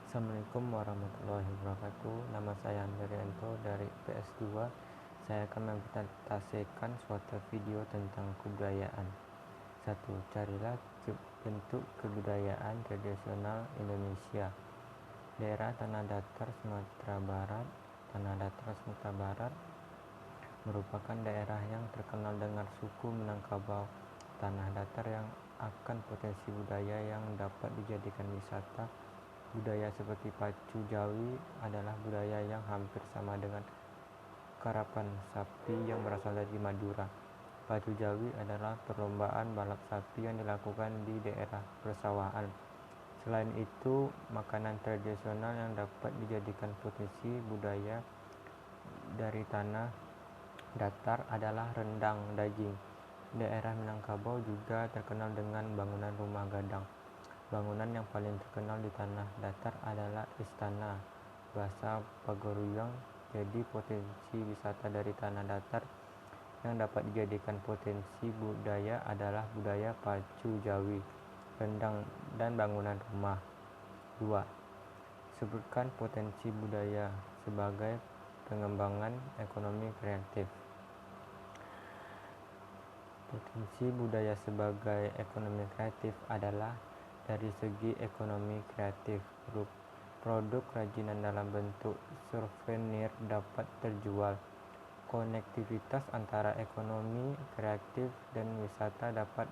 Assalamualaikum warahmatullahi wabarakatuh. Nama saya Andrianto dari PS2. Saya akan mempresentasikan suatu video tentang kebudayaan. 1. Carilah bentuk kebudayaan tradisional Indonesia. Daerah Tanah Datar Sumatera Barat merupakan daerah yang terkenal dengan suku Minangkabau. Tanah datar yang akan potensi budaya yang dapat dijadikan wisata. Budaya seperti pacu Jawi adalah budaya yang hampir sama dengan karapan sapi yang berasal dari Madura. Pacu Jawi adalah perlombaan balap sapi yang dilakukan di daerah persawahan. Selain itu, makanan tradisional yang dapat dijadikan potensi budaya dari tanah datar adalah rendang daging. Daerah Minangkabau juga terkenal dengan bangunan rumah gadang. Bangunan yang paling terkenal di tanah datar adalah Istana Bahasa Pagoruyang. Jadi potensi wisata dari tanah datar yang dapat dijadikan potensi budaya adalah budaya pacu Jawi, rendang, dan bangunan rumah. 2. Sebutkan potensi budaya sebagai pengembangan ekonomi kreatif. Potensi budaya sebagai ekonomi kreatif adalah dari segi ekonomi kreatif. Produk kerajinan dalam bentuk souvenir dapat terjual. Konektivitas antara ekonomi kreatif dan wisata dapat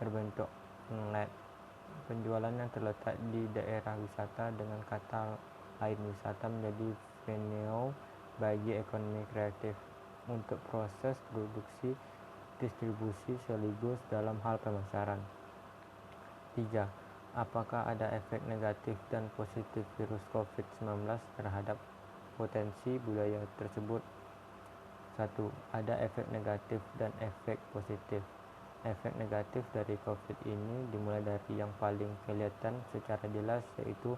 berbentuk online. Penjualan yang terletak di daerah wisata, dengan kata lain wisata menjadi venue bagi ekonomi kreatif untuk proses produksi, distribusi sekaligus dalam hal pemasaran. 3. Apakah ada efek negatif dan positif virus COVID-19 terhadap potensi budaya tersebut? 1. Ada efek negatif dan efek positif. Efek negatif dari COVID ini dimulai dari yang paling kelihatan secara jelas, yaitu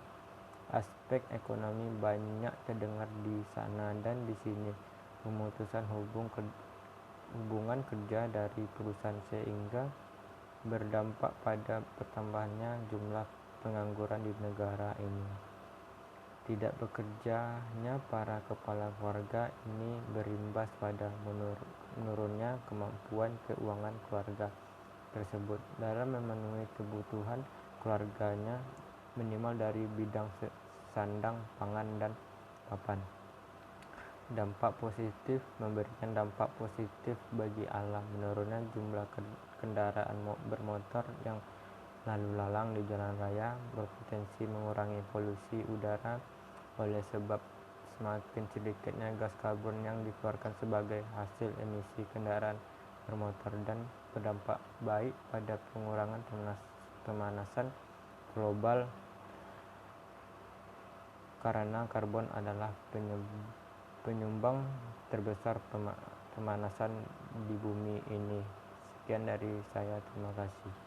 aspek ekonomi. Banyak terdengar di sana dan di sini pemutusan hubungan kerja dari perusahaan sehingga berdampak pada bertambahnya jumlah pengangguran di negara ini. Tidak bekerjanya para kepala keluarga ini berimbas pada menurunnya kemampuan keuangan keluarga tersebut dalam memenuhi kebutuhan keluarganya minimal dari bidang sandang, pangan, dan papan. Dampak positif, memberikan dampak positif bagi alam. Menurunnya jumlah kendaraan bermotor yang lalu lalang di jalan raya berpotensi mengurangi polusi udara oleh sebab semakin sedikitnya gas karbon yang dikeluarkan sebagai hasil emisi kendaraan bermotor, dan berdampak baik pada pengurangan pemanasan global karena karbon adalah penyumbang terbesar pemanasan di bumi ini. Sekian dari saya, terima kasih.